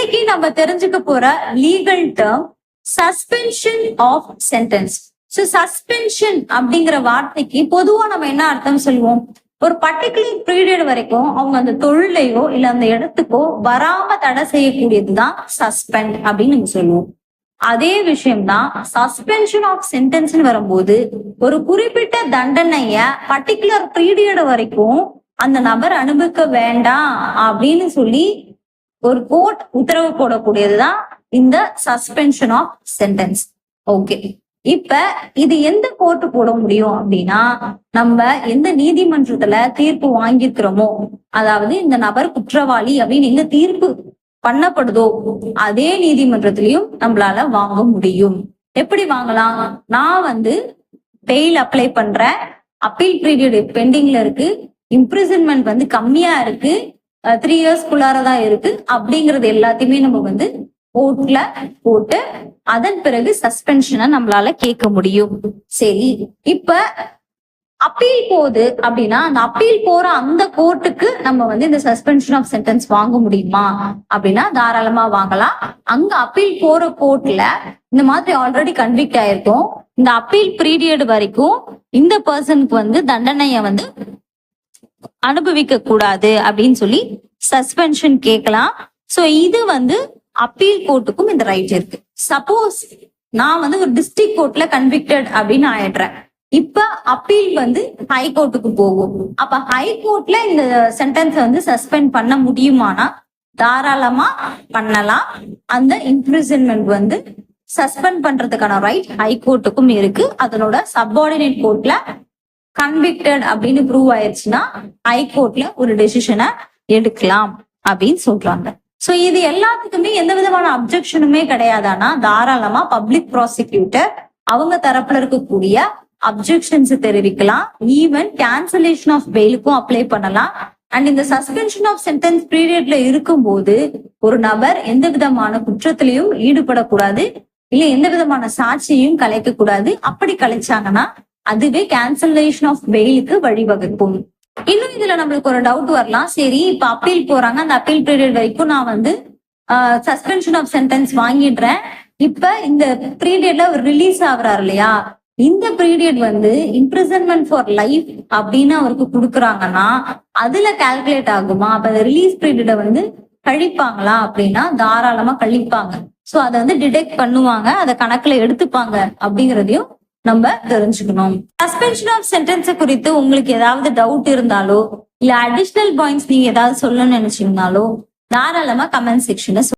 இன்னைக்கு நம்ம தெரிஞ்சுக்க போற legal term suspension of sentence. So suspension அப்படிங்கிற வார்த்தைக்கு பொதுவா நம்ம என்ன அர்த்தம் சொல்லுவோம்? ஒரு பர்டிகுலர் பீரியட் வரைக்கும் அவங்க அந்த தொழிலையோ இல்ல அந்த இடத்துக்கோ வராம தடை செய்யக்கூடியதுதான் சஸ்பெண்ட் அப்படின்னு நம்ம சொல்லுவோம். அதே விஷயம்தான் சஸ்பென்ஷன் ஆஃப் சென்டென்ஸ் வரும்போது ஒரு குறிப்பிட்ட தண்டனைய பர்டிகுலர் பீரியட் வரைக்கும் அந்த நபர் அனுபவிக்க வேண்டாம் அப்படின்னு சொல்லி ஒரு கோர்ட் உத்தரவு போடக்கூடியதுதான் இந்த சஸ்பென்ஷன் ஆஃப் சென்டென்ஸ். ஓகே, இப்ப இது எந்த கோர்ட் போட முடியும் அப்படின்னா, நம்ம எந்த நீதிமன்றத்துல தீர்ப்பு வாங்கியிருக்கிறோமோ, அதாவது இந்த நபர் குற்றவாளி அப்படின்னு எங்க தீர்ப்பு பண்ணப்படுதோ அதே நீதிமன்றத்திலையும் நம்மளால வாங்க முடியும். எப்படி வாங்கலாம்? நான் பெயில் அப்ளை பண்றேன், அப்பீல் பீரியட் பெண்டிங்ல இருக்கு, இம்ப்ரிசன்மெண்ட் கம்மியா இருக்கு, 3 இயர்ஸ்க்குள்ளாரதான் இருக்கு அப்படிங்கறது எல்லாத்தையுமே நம்ம கோர்ட்ல போட்டு அதன் பிறகு சஸ்பென்ஷனை நம்மளால கேட்க முடியும். சரி, இப்ப அப்பீல் போகுது அப்படின்னா அந்த அப்பீல் போற அந்த கோர்ட்டுக்கு நம்ம இந்த சஸ்பென்ஷன் ஆஃப் சென்டென்ஸ் வாங்க முடியுமா அப்படின்னா தாராளமா வாங்கலாம். அங்க அப்பீல் போற கோர்ட்ல இந்த மாதிரி ஆல்ரெடி கன்விக்ட் ஆயிருக்கும், இந்த அப்பீல் பீரியட் வரைக்கும் இந்த பர்சனுக்கு தண்டனைய அனுபவிக்க கூடாது அப்படின்னு சொல்லி சஸ்பென்ஷன் கேட்கலாம். சோ இது அப்பீல் கோர்ட்டுக்கும் இந்த ரைட் இருக்கு. சப்போஸ் நான் ஒரு டிஸ்ட்ரிக்ட் கோர்ட்ல கன்விக்டட் அப்படின்னு ஆயிடுறேன், இப்ப அப்பீல் ஹை கோர்ட்டுக்கு போகும். அப்ப ஹை கோர்ட்ல இந்த சென்டென்ஸ் சஸ்பெண்ட் பண்ண முடியுமானா தாராளமா பண்ணலாம். அந்த இம்ப்ரிசன்மெண்ட் சஸ்பெண்ட் பண்றதுக்கான ரைட் ஹை கோர்ட்டுக்கும் இருக்கு. அதனோட சப்பார்டினேட் கோர்ட்ல கன்விக்டட் அப்படின்னு ப்ரூவ் ஆயிடுச்சுன்னா ஹை கோர்ட்ல ஒரு டெசிஷனை எடுக்கலாம் அப்படின்னு சொல்றாங்க. சோ இது எல்லாத்துக்குமே எந்த விதமான அப்ஜெக்ஷனுமே கிடையாதானா தாராளமா பப்ளிக் ப்ராசிக்யூட்டர் அவங்க தரப்புல இருக்கக்கூடிய அப்ஜெக்ஷன்ஸ் தெரிவிக்கலாம். ஈவன் கேன்சலேஷன் ஆஃப் பெயிலுக்கும் அப்ளை பண்ணலாம். அண்ட் இந்த சஸ்பென்ஷன் ஆஃப் சென்டென்ஸ் பீரியட்ல இருக்கும்போது ஒரு நபர் எந்த விதமான குற்றத்திலையும் ஈடுபடக்கூடாது, இல்ல எந்த விதமான சாட்சியையும் கலைக்க கூடாது. அப்படி கலைச்சாங்கன்னா அதுவே கேன்சலேஷன் ஆஃப் பெயிலுக்கு வழிவகுக்கும். இன்னும் இதுல நம்மளுக்கு ஒரு டவுட் வரலாம். சரி, இப்ப அப்பீல் போறாங்க, அந்த அப்பீல் பீரியட் வரைக்கும் நான் சஸ்பென்ஷன் ஆஃப் சென்டென்ஸ் வாங்கிடுறேன். இப்ப இந்த பீரியட்ல ரிலீஸ் ஆகுறாரு இல்லையா, இந்த பீரியட் இம்ப்ரிசன்மெண்ட் ஃபார் லைஃப் அப்படின்னு அவருக்கு கொடுக்குறாங்கன்னா அதுல கால்குலேட் ஆகுமா? அப்ப ரிலீஸ் பீரியட கழிப்பாங்களா அப்படின்னா தாராளமா கழிப்பாங்க. சோ அதை டிடெக்ட் பண்ணுவாங்க, அதை கணக்குல எடுத்துப்பாங்க அப்படிங்கறதையும் நம்ம தெரிஞ்சுக்கணும். சஸ்பென்ஷன் ஆஃப் சென்டென்ஸ் குறித்து உங்களுக்கு ஏதாவது டவுட் இருந்தாலோ இல்ல அடிஷனல் பாயிண்ட்ஸ் நீங்க ஏதாவது சொல்லணும்னு நினைச்சீங்கனாலோ தாராளமா கமெண்ட் செக்ஷன்ல